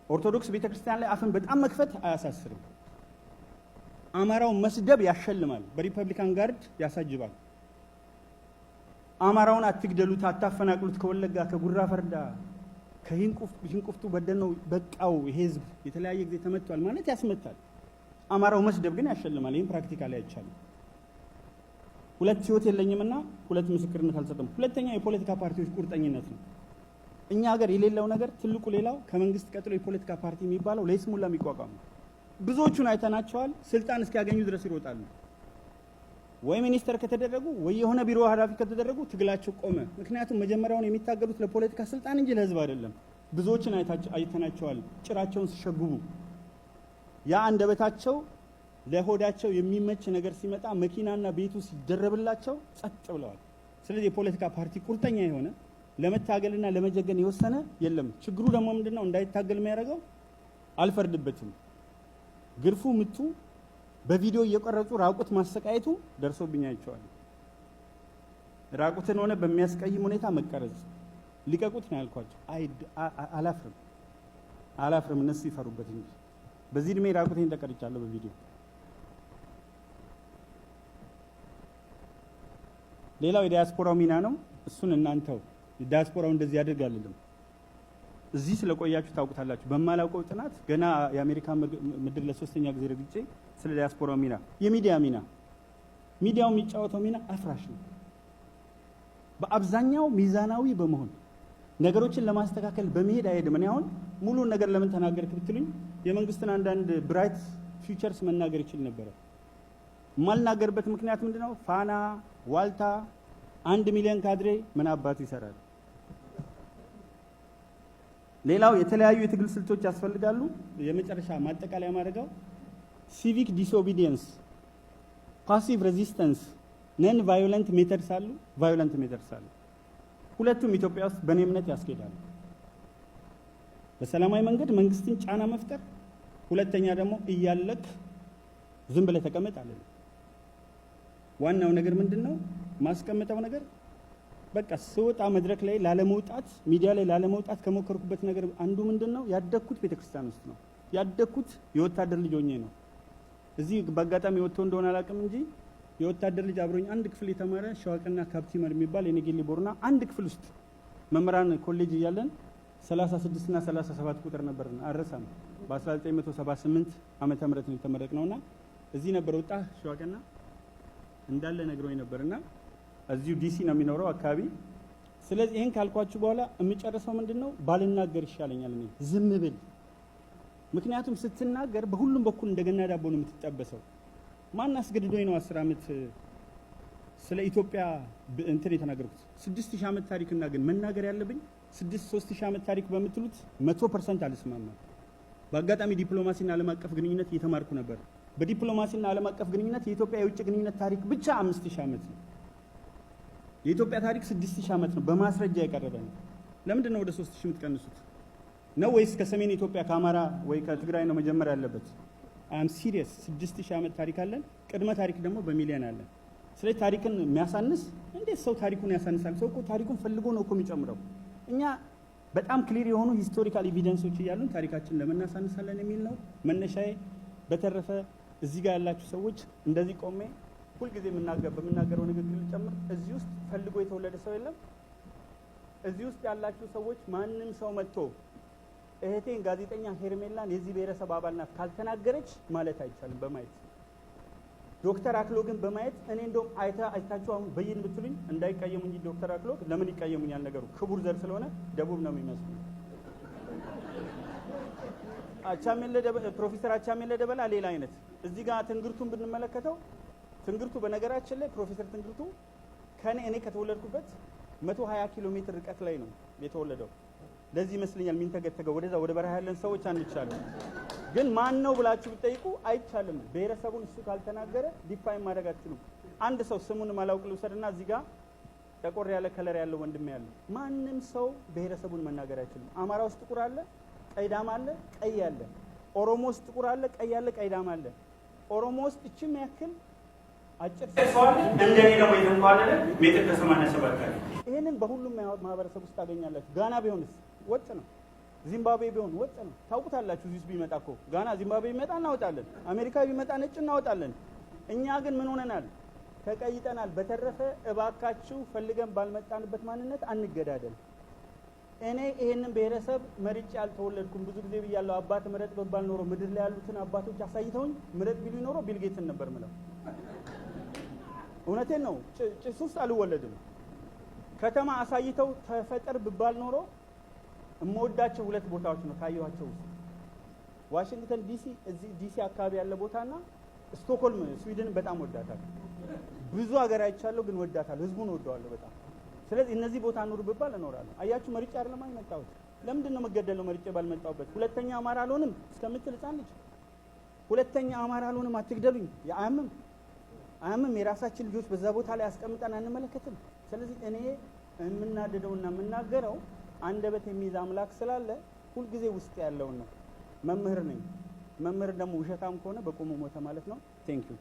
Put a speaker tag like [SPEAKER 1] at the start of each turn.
[SPEAKER 1] ኦርቶዶክስ ቤተክርስቲያን ላይ አፍን በጣም መክፈት አያሳስርም። አማራው መስደብ ያሸልማል፣ በሪፐብሊካን ጋርድ ያሳጅባል። አማራውን አትግደሉት፣ አታፈናቅሉት፣ ከወለጋ ከጉራ ፈርዳ ከሂንቁፍቱ በደነው በቃው ይሄ ህዝብ የተለያየ ጊዜ ተመቷል ማለት ያስመታል። አማራው መስደብ ግን ያሸልማል። ይሄን ፕራክቲካሊ አይቻልም። ሁለት ህይወት የለኝምና ሁለት ምስክርነት አልሰጠም። ሁለተኛ የፖለቲካ ፓርቲዎች ቁርጠኝነት ነው። እኛ ሀገር የሌለው ነገር ትልቁ ሌላው ከመንግስት ቀጥሎ የፖለቲካ ፓርቲ የሚባለው ለይስሙላ የሚቋቋም ነው። ብዙዎቹን አይተናቸዋል። ስልጣን እስኪያገኙ ድረስ ይሮጣሉ። ወይ ሚኒስተር ከተደረጉ ወይ የሆነ ቢሮ ኃላፊ ከተደረጉ ትግላቸው ቆመ። ምክንያቱም መጀመሪያውን የሚታገሉት ለፖለቲካ ስልጣን እንጂ ለህዝብ አይደለም። ብዙዎችን አይተናቸዋል ጭራቸውን ሲሸጉቡ። ያ አንደበታቸው ለሆዳቸው የሚመች ነገር ሲመጣ መኪናና ቤቱ ሲደረብላቸው ጸጥ ብለዋል። ስለዚህ የፖለቲካ ፓርቲ ቁርጠኛ የሆነ ለመታገልና ለመጀገን የወሰነ የለም። ችግሩ ደግሞ ምንድነው? እንዳይታገል የሚያደርገው አልፈርድበትም። ግርፉ ምቱ በቪዲዮ እየቀረጹ ራቁት ማሰቃየቱ ደርሶብኝ አይቼዋለሁ። ራቁትን ሆነ በሚያስቀይም ሁኔታ መቀረጽ ሊቀቁት ነው ያልኳቸው። አላፍርም እነሱ ይፈሩበት እንጂ በዚህ እድሜ ራቁቴን ተቀርጫለሁ በቪዲዮ። ሌላው የዲያስፖራው ሚና ነው። እሱን እናንተው ዲያስፖራው እንደዚህ ያደርጋልልም እዚህ ስለቆያችሁ ታውቁታላችሁ። በማላውቀው ጥናት ገና የአሜሪካ ምድር ለሶስተኛ ጊዜ ረግጬ ስለ ዲያስፖራው ሚና የሚዲያ ሚና ሚዲያው የሚጫወተው ሚና አፍራሽ ነው። በአብዛኛው ሚዛናዊ በመሆን ነገሮችን ለማስተካከል በመሄድ አይሄድም። እኔ አሁን ሙሉን ነገር ለምን ተናገርክ ብትሉኝ የመንግስትን አንዳንድ ብራይት ፊውቸርስ መናገር ይችል ነበር። የማልናገርበት ምክንያት ምንድነው? ፋና ዋልታ 1 ሚሊዮን ካድሬ ምን አባቱ ይሰራል? ሌላው የተለያዩ የትግል ስልቶች ያስፈልጋሉ። የመጨረሻ ማጠቃለያ ማድረጋው ሲቪክ ዲስኦቢዲየንስ፣ ፓሲቭ ሬዚስተንስ፣ ነን ቫዮለንት ሜተድስ አሉ፣ ቫዮለንት ሜተድስ አሉ። ሁለቱም ኢትዮጵያ ውስጥ በእኔ እምነት ያስኬዳሉ። በሰላማዊ መንገድ መንግስትን ጫና መፍጠር፣ ሁለተኛ ደግሞ እያለክ ዝም ብለህ ተቀመጥ አለ። ዋናው ነገር ምንድነው? ማስቀመጠው ነገር በቃ ስወጣ መድረክ ላይ ላለመውጣት ሚዲያ ላይ ላለመውጣት ከሞከርኩበት ነገር አንዱ ምንድነው? ያደግኩት ቤተክርስቲያን ውስጥ ነው። ያደግኩት የወታደር ልጅ ሆኜ ነው። እዚህ በአጋጣሚ ወጥቶ እንደሆነ አላውቅም እንጂ የወታደር ልጅ አብሮኝ አንድ ክፍል የተማረ ሸዋቅና ካፕቲመር የሚባል የነጌሌ ቦርና አንድ ክፍል ውስጥ መምህራን ኮሌጅ እያለን 36 እና 37 ቁጥር ነበርና አረሳም። በ1978 ዓመተ ምህረት ነው የተመረቅነውና እዚህ ነበር ወጣ ሸዋቅና እንዳለ ነግሮኝ ነበርና እዚሁ ዲሲ ነው የሚኖረው አካባቢ። ስለዚህ ይሄን ካልኳችሁ በኋላ የሚጨርሰው ምንድነው? ባልናገር ይሻለኛል እኔ ዝም ብል። ምክንያቱም ስትናገር በሁሉም በኩል እንደገና ዳቦ ነው የምትጠበሰው። ማን አስገድዶኝ ነው 10 ዓመት ስለ ኢትዮጵያ እንትን የተናገርኩት? 6000 ዓመት ታሪክና ግን መናገር ያለብኝ 3000 ዓመት ታሪክ በምትሉት 100% አልስማማም። በአጋጣሚ ዲፕሎማሲና ዓለም አቀፍ ግንኙነት እየተማርኩ ነበር። በዲፕሎማሲና ዓለም አቀፍ ግንኙነት የኢትዮጵያ የውጭ ግንኙነት ታሪክ ብቻ 5000 ዓመት ነው። የኢትዮጵያ ታሪክ 6000 ዓመት ነው፣ በማስረጃ የቀረበ ነው። ለምንድን ነው ወደ 3000 የምትቀንሱት? ነው ወይስ ከሰሜን ኢትዮጵያ ከአማራ ወይ ከትግራይ ነው መጀመር ያለበት? አም ሲሪየስ 6000 ዓመት ታሪክ አለን። ቅድመ ታሪክ ደግሞ በሚሊዮን አለን። ስለዚህ ታሪክን የሚያሳንስ እንዴት ሰው ታሪኩን ያሳንሳል? ሰው እኮ ታሪኩን ፈልጎ ነው እኮ የሚጨምረው። እኛ በጣም ክሊር የሆኑ ሂስቶሪካል ኤቪደንሶች እያሉን ታሪካችን ለምን እናሳንሳለን የሚል ነው መነሻዬ። በተረፈ እዚህ ጋር ያላችሁ ሰዎች እንደዚህ ቆሜ ሁልጊዜ በምናገረው ንግግር ልጨምር፣ እዚህ ውስጥ ፈልጎ የተወለደ ሰው የለም። እዚህ ውስጥ ያላችሁ ሰዎች ማንም ሰው መጥቶ እህቴን ጋዜጠኛ ሄርሜላን የዚህ ብሔረሰብ አባል ናት ካልተናገረች ማለት አይቻልም። በማየት ዶክተር አክሎግን በማየት እኔ እንደውም አይታችሁ አሁን በይን ብትሉኝ እንዳይቀየሙ እንጂ ዶክተር አክሎግ ለምን ይቀየሙኛል? ነገሩ ክቡር ዘር ስለሆነ ደቡብ ነው የሚመስሉ። ፕሮፌሰር አቻሜለ ደበላ ሌላ አይነት። እዚህ ጋር ትንግርቱን ብንመለከተው ትንግርቱ በነገራችን ላይ ፕሮፌሰር ትንግርቱ እኔ ከተወለድኩበት 120 ኪሎ ሜትር ርቀት ላይ ነው የተወለደው። ለዚህ ይመስለኛል ሚንተገተገው ወደዛ ወደ በረሃ ያለን ሰዎች አንቻለን። ግን ማን ነው ብላችሁ ብትጠይቁ አይቻልም። ብሔረሰቡን እሱ ካልተናገረ ዲፋይን ማድረግ አትችሉም። አንድ ሰው ስሙን ማላውቅ ልውሰድና እዚህ ጋር ጠቆር ያለ ከለር ያለው ወንድም ያለ ማንም ሰው ብሔረሰቡን መናገር አይችልም። አማራ ውስጥ ጥቁር አለ፣ ቀይ ዳም አለ፣ ቀይ አለ። ኦሮሞ ውስጥ ጥቁር አለ፣ ቀይ አለ፣ ቀይ ዳም አለ። ኦሮሞ ውስጥ እቺም ያክል አጭር ሰው እንደኔ ነው የተንቋለለ ሜትር ከ87 አለ። ይሄንን በሁሉም ማህበረሰብ ውስጥ ታገኛላችሁ። ጋና ቢሆንስ ወጥ ነው። ዚምባብዌ ቢሆን ወጥ ነው። ታውቁታላችሁ። እዚህ ቢመጣ እኮ ጋና ዚምባብዌ ቢመጣ እናወጣለን። አሜሪካ ቢመጣ ነጭ እናወጣለን። እኛ ግን ምን ሆነናል? ተቀይጠናል። በተረፈ እባካችሁ ፈልገን ባልመጣንበት ማንነት አንገዳደል። እኔ ይሄንን ብሔረሰብ መርጬ አልተወለድኩም። ብዙ ጊዜ ብያለሁ። አባት ምረጥ በባል ኖሮ ምድር ላይ ያሉትን አባቶች አሳይተውኝ ምረጥ ቢሉ ኖሮ ቢል ጌትን ነበር ምለው። እውነቴን ነው። ጭስ ውስጥ አልወለድም። ከተማ አሳይተው ተፈጠር ብባል ኖሮ እምወዳቸው ሁለት ቦታዎች ነው ካየኋቸው ውስጥ ዋሽንግተን ዲሲ፣ እዚህ ዲሲ አካባቢ ያለ ቦታና ስቶክሆልም ስዊድን በጣም ወዳታለሁ። ብዙ ሀገር አይቻለሁ ግን ወዳታለሁ። ህዝቡን ወደዋለሁ በጣም። ስለዚህ እነዚህ ቦታ ኑር ብባል እኖራለሁ። አያችሁ መርጬ አይደለም የመጣሁት። ለምንድን ነው መገደለው? መርጬ ባልመጣሁበት። ሁለተኛ አማራ አልሆንም እስከምትል ህፃን ልጅ ሁለተኛ አማራ አልሆንም አትግደሉኝ። አያምም። የራሳችን ልጆች በዛ ቦታ ላይ አስቀምጠን አንመለከትም። ስለዚህ እኔ የምናደደውና የምናገረው አንደበት የሚይዝ አምላክ ስላለ ሁልጊዜ ውስጥ ያለውን ነው። መምህር ነኝ። መምህር ደግሞ ውሸታም ከሆነ በቆሞ ሞተ ማለት ነው። ቴንክ ዩ